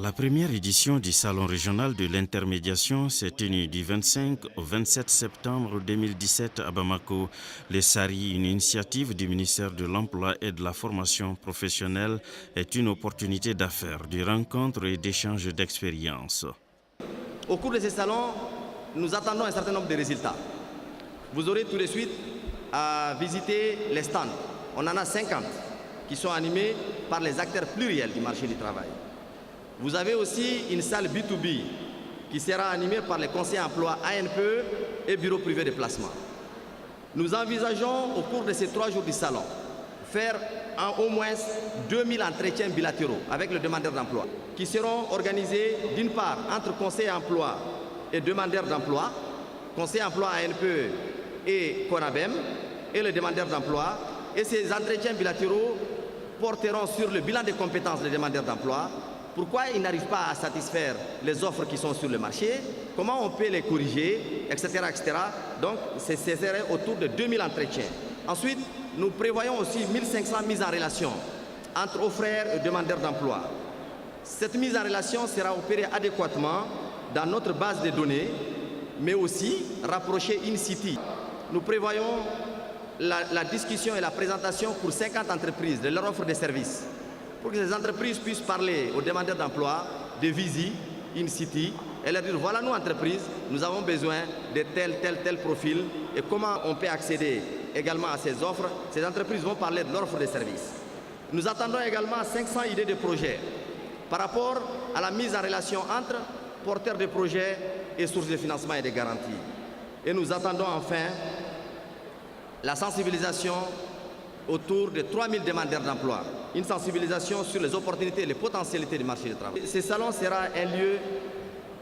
La première édition du Salon régional de l'intermédiation s'est tenue du 25 au 27 septembre 2017 à Bamako. Les SARI, une initiative du ministère de l'Emploi et de la formation professionnelle, est une opportunité d'affaires, de rencontres et d'échanges d'expériences. Au cours de ces salons, nous attendons un certain nombre de résultats. Vous aurez tout de suite à visiter les stands. On en a 50 qui sont animés par les acteurs pluriels du marché du travail. Vous avez aussi une salle B2B qui sera animée par les conseillers emploi ANPE et bureaux privés de placement. Nous envisageons au cours de ces 3 jours du salon faire au moins 2000 entretiens bilatéraux avec le demandeur d'emploi qui seront organisés d'une part entre conseillers emploi et demandeurs d'emploi, conseillers emploi ANPE et CONABEM et le demandeur d'emploi. Et ces entretiens bilatéraux porteront sur le bilan des compétences des demandeurs d'emploi. Pourquoi ils n'arrivent pas à satisfaire les offres qui sont sur le marché, comment on peut les corriger, etc. etc. Donc, c'est serait autour de 2000 entretiens. Ensuite, nous prévoyons aussi 1500 mises en relation entre offreurs et demandeurs d'emploi. Cette mise en relation sera opérée adéquatement dans notre base de données, mais aussi rapprochée in situ. Nous prévoyons la discussion et la présentation pour 50 entreprises de leur offre de services, pour que ces entreprises puissent parler aux demandeurs d'emploi de VISI, in situ, et leur dire voilà nous entreprises, nous avons besoin de tel profil et comment on peut accéder également à ces offres. Ces entreprises vont parler de leur offre de services. Nous attendons également 500 idées de projets par rapport à la mise en relation entre porteurs de projets et sources de financement et de garantie. Et nous attendons enfin la sensibilisation autour de 3000 demandeurs d'emploi, une sensibilisation sur les opportunités et les potentialités du marché du travail. Ce salon sera un lieu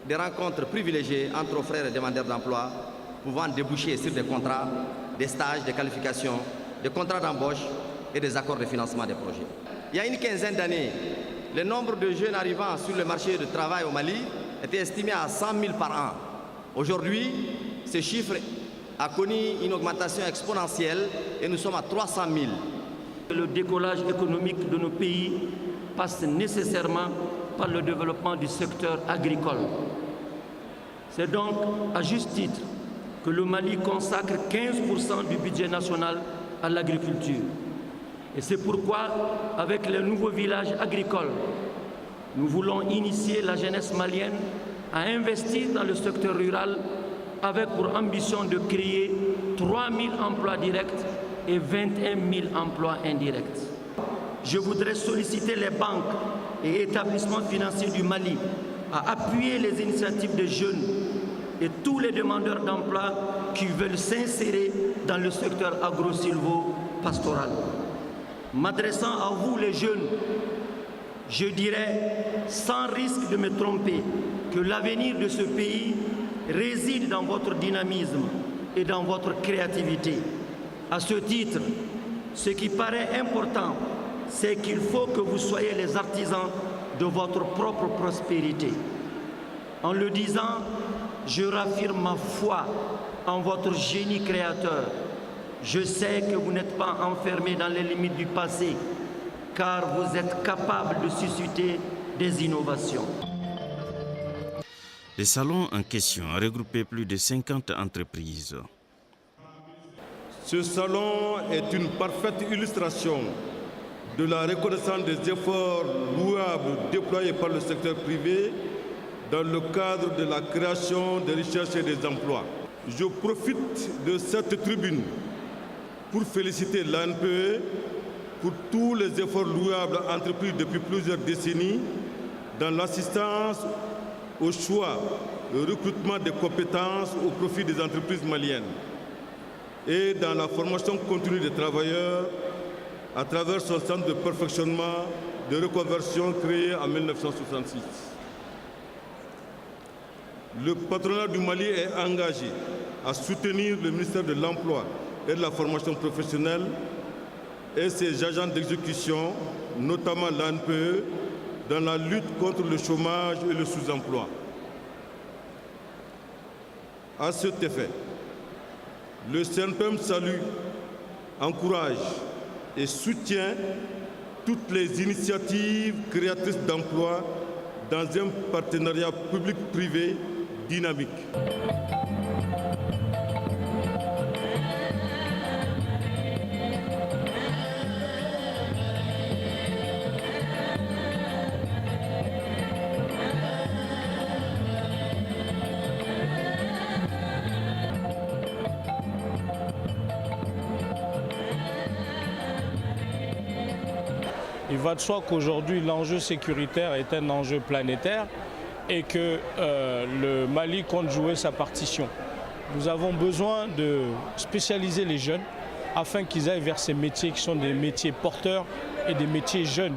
de rencontres privilégiées entre frères et demandeurs d'emploi, pouvant déboucher sur des contrats, des stages, des qualifications, des contrats d'embauche et des accords de financement des projets. Il y a une quinzaine d'années, le nombre de jeunes arrivant sur le marché du travail au Mali était estimé à 100 000 par an. Aujourd'hui, ce chiffre a connu une augmentation exponentielle et nous sommes à 300 000. Le décollage économique de nos pays passe nécessairement par le développement du secteur agricole. C'est donc à juste titre que le Mali consacre 15% du budget national à l'agriculture. Et c'est pourquoi, avec les nouveaux villages agricoles, nous voulons initier la jeunesse malienne à investir dans le secteur rural avec pour ambition de créer 3 000 emplois directs et 21 000 emplois indirects. Je voudrais solliciter les banques et établissements financiers du Mali à appuyer les initiatives des jeunes et tous les demandeurs d'emploi qui veulent s'insérer dans le secteur agro-silvo-pastoral. M'adressant à vous les jeunes, je dirais, sans risque de me tromper, que l'avenir de ce pays réside dans votre dynamisme et dans votre créativité. À ce titre, ce qui paraît important, c'est qu'il faut que vous soyez les artisans de votre propre prospérité. En le disant, je raffirme ma foi en votre génie créateur. Je sais que vous n'êtes pas enfermés dans les limites du passé, car vous êtes capable de susciter des innovations. Le salon en question a regroupé plus de 50 entreprises. Ce salon est une parfaite illustration de la reconnaissance des efforts louables déployés par le secteur privé dans le cadre de la création des richesses et des emplois. Je profite de cette tribune pour féliciter l'ANPE pour tous les efforts louables entrepris depuis plusieurs décennies dans l'assistance au choix, le recrutement des compétences au profit des entreprises maliennes et dans la formation continue des travailleurs à travers son centre de perfectionnement de reconversion créé en 1966. Le patronat du Mali est engagé à soutenir le ministère de l'Emploi et de la formation professionnelle et ses agents d'exécution, notamment l'ANPE, dans la lutte contre le chômage et le sous-emploi. À cet effet, le CNPM salue, encourage et soutient toutes les initiatives créatrices d'emplois dans un partenariat public-privé dynamique. Il va de soi qu'aujourd'hui, l'enjeu sécuritaire est un enjeu planétaire et que le Mali compte jouer sa partition. Nous avons besoin de spécialiser les jeunes afin qu'ils aillent vers ces métiers qui sont des métiers porteurs et des métiers jeunes,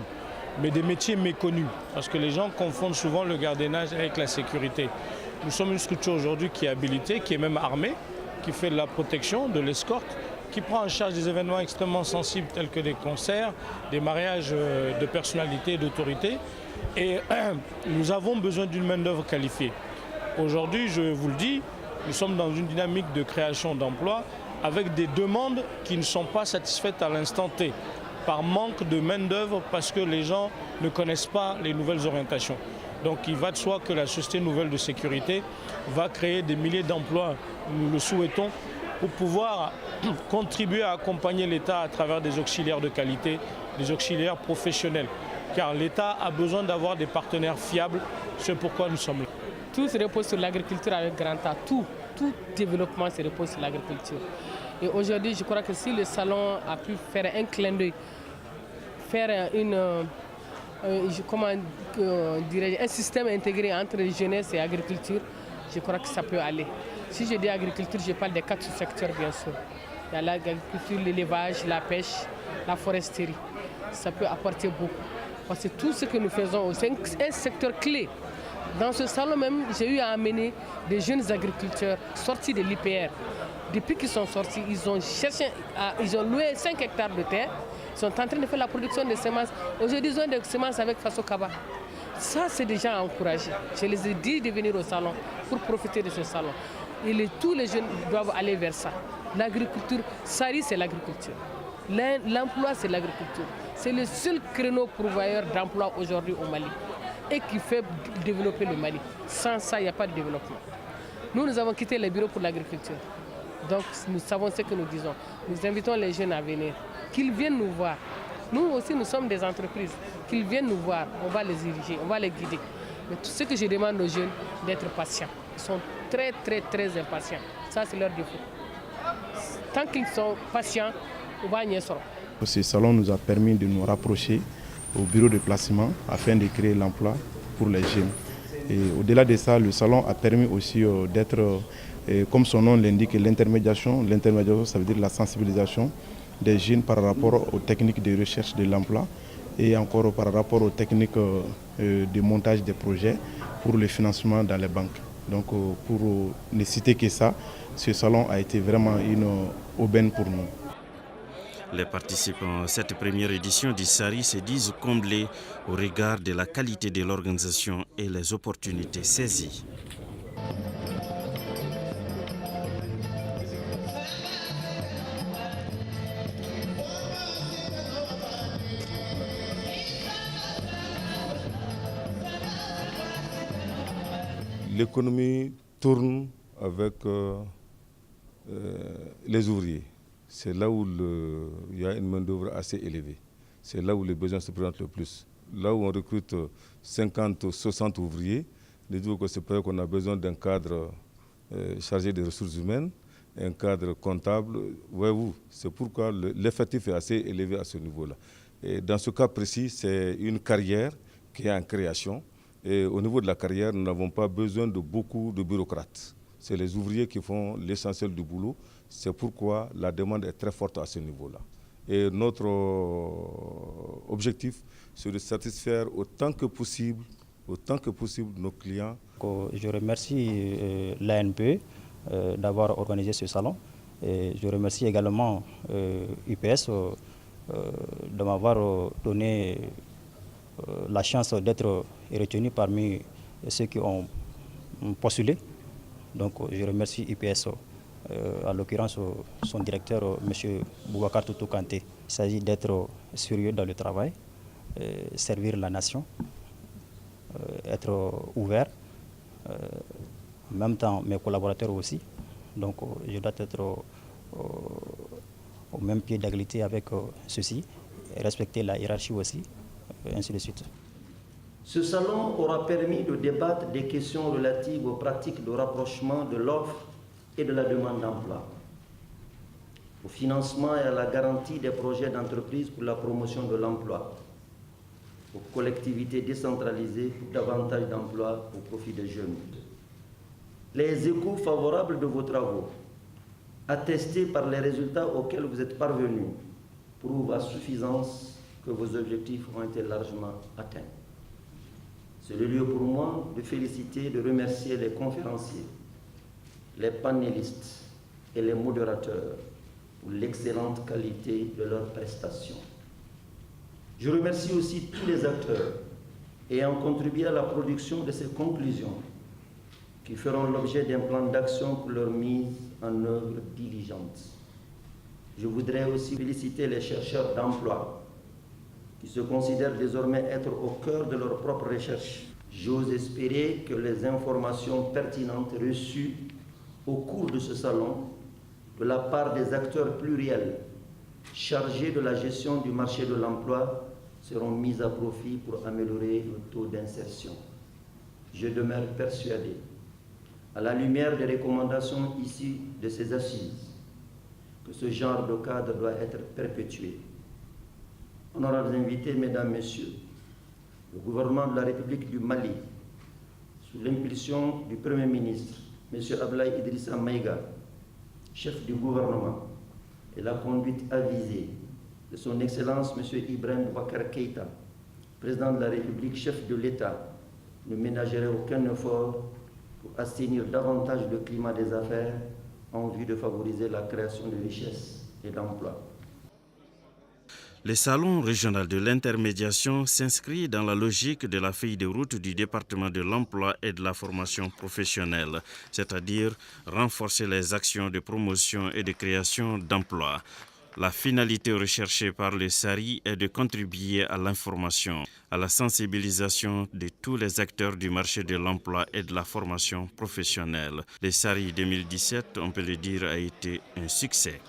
mais des métiers méconnus, parce que les gens confondent souvent le gardiennage avec la sécurité. Nous sommes une structure aujourd'hui qui est habilitée, qui est même armée, qui fait de la protection, de l'escorte, qui prend en charge des événements extrêmement sensibles tels que des concerts, des mariages de personnalités et d'autorités. Et nous avons besoin d'une main-d'œuvre qualifiée. Aujourd'hui, je vous le dis, nous sommes dans une dynamique de création d'emplois avec des demandes qui ne sont pas satisfaites à l'instant T, par manque de main-d'œuvre parce que les gens ne connaissent pas les nouvelles orientations. Donc il va de soi que la Société Nouvelle de Sécurité va créer des milliers d'emplois, nous le souhaitons, pour pouvoir contribuer à accompagner l'État à travers des auxiliaires de qualité, des auxiliaires professionnels. Car l'État a besoin d'avoir des partenaires fiables, c'est pourquoi nous sommes là. Tout se repose sur l'agriculture avec grand A, tout développement se repose sur l'agriculture. Et aujourd'hui, je crois que si le salon a pu faire un clin d'œil, faire un système intégré entre jeunesse et agriculture, je crois que ça peut aller. Si je dis agriculture, je parle des 4 secteurs bien sûr. Il y a l'agriculture, l'élevage, la pêche, la foresterie. Ça peut apporter beaucoup. Parce que tout ce que nous faisons, c'est un secteur clé. Dans ce salon même, j'ai eu à amener des jeunes agriculteurs sortis de l'IPR. Depuis qu'ils sont sortis, ils ont loué 5 hectares de terre. Ils sont en train de faire la production de semences. Aujourd'hui, ils ont des semences avec Faso Kaba. Ça, c'est déjà encouragé. Je les ai dit de venir au salon pour profiter de ce salon. Et tous les jeunes doivent aller vers ça. L'agriculture, Sari, c'est l'agriculture. L'emploi, c'est l'agriculture. C'est le seul créneau pourvoyeur d'emploi aujourd'hui au Mali et qui fait développer le Mali. Sans ça, il n'y a pas de développement. Nous avons quitté les bureaux pour l'agriculture. Donc, nous savons ce que nous disons. Nous invitons les jeunes à venir, qu'ils viennent nous voir. Nous aussi, nous sommes des entreprises. Qu'ils viennent nous voir, on va les diriger, on va les guider. Mais tout ce que je demande aux jeunes, d'être patients. Ils sont très, très, très impatients. Ça, c'est leur défaut. Tant qu'ils sont patients, on va y sortir. Ce salon nous a permis de nous rapprocher au bureau de placement afin de créer l'emploi pour les jeunes. Et au-delà de ça, le salon a permis aussi d'être, comme son nom l'indique, l'intermédiation. L'intermédiation, ça veut dire la sensibilisation des jeunes par rapport aux techniques de recherche de l'emploi et encore par rapport aux techniques de montage des projets pour le financement dans les banques. Donc pour ne citer que ça, ce salon a été vraiment une aubaine pour nous. Les participants à cette première édition du Sari se disent comblés au regard de la qualité de l'organisation et les opportunités saisies. L'économie tourne avec les ouvriers. C'est là où il y a une main-d'œuvre assez élevée. C'est là où les besoins se présentent le plus. Là où on recrute 50 ou 60 ouvriers, dites-vous que c'est peut-être qu'on a besoin d'un cadre chargé des ressources humaines, un cadre comptable. Voyez-vous, c'est pourquoi l'effectif est assez élevé à ce niveau-là. Et dans ce cas précis, c'est une carrière qui est en création. Et au niveau de la carrière, nous n'avons pas besoin de beaucoup de bureaucrates. C'est les ouvriers qui font l'essentiel du boulot. C'est pourquoi la demande est très forte à ce niveau-là. Et notre objectif, c'est de satisfaire autant que possible nos clients. Je remercie l'ANPE d'avoir organisé ce salon. Et je remercie également UPS de m'avoir donné la chance d'être retenu parmi ceux qui ont postulé. Donc je remercie UPS, en l'occurrence son directeur, M. Boubacar Toutou Kanté. Il s'agit d'être sérieux dans le travail, servir la nation être ouvert. En même temps, mes collaborateurs aussi. Donc, je dois être au même pied d'égalité avec ceux-ci, respecter la hiérarchie aussi, et ainsi de suite. Ce salon aura permis de débattre des questions relatives aux pratiques de rapprochement de l'offre et de la demande d'emploi, au financement et à la garantie des projets d'entreprise pour la promotion de l'emploi, aux collectivités décentralisées pour davantage d'emplois au profit des jeunes. Les échos favorables de vos travaux, attestés par les résultats auxquels vous êtes parvenus, prouvent à suffisance que vos objectifs ont été largement atteints. C'est le lieu pour moi de féliciter et de remercier les conférenciers, les panélistes et les modérateurs pour l'excellente qualité de leurs prestations. Je remercie aussi tous les acteurs ayant contribué à la production de ces conclusions qui feront l'objet d'un plan d'action pour leur mise en œuvre diligente. Je voudrais aussi féliciter les chercheurs d'emploi qui se considèrent désormais être au cœur de leur propre recherche. J'ose espérer que les informations pertinentes reçues au cours de ce salon de la part des acteurs pluriels chargés de la gestion du marché de l'emploi seront mises à profit pour améliorer le taux d'insertion. Je demeure persuadé, à la lumière des recommandations issues de ces assises, que ce genre de cadre doit être perpétué. Honorables invités, Mesdames, Messieurs, le gouvernement de la République du Mali, sous l'impulsion du Premier ministre, M. Abdoulaye Idrissa Maïga, chef du gouvernement, et la conduite avisée de son Excellence M. Ibrahim Boubacar Keïta, président de la République, chef de l'État, ne ménagerait aucun effort pour assainir davantage le climat des affaires en vue de favoriser la création de richesses et d'emplois. Le salon régional de l'intermédiation s'inscrit dans la logique de la feuille de route du département de l'emploi et de la formation professionnelle, c'est-à-dire renforcer les actions de promotion et de création d'emplois. La finalité recherchée par le SARI est de contribuer à l'information, à la sensibilisation de tous les acteurs du marché de l'emploi et de la formation professionnelle. Le SARI 2017, on peut le dire, a été un succès.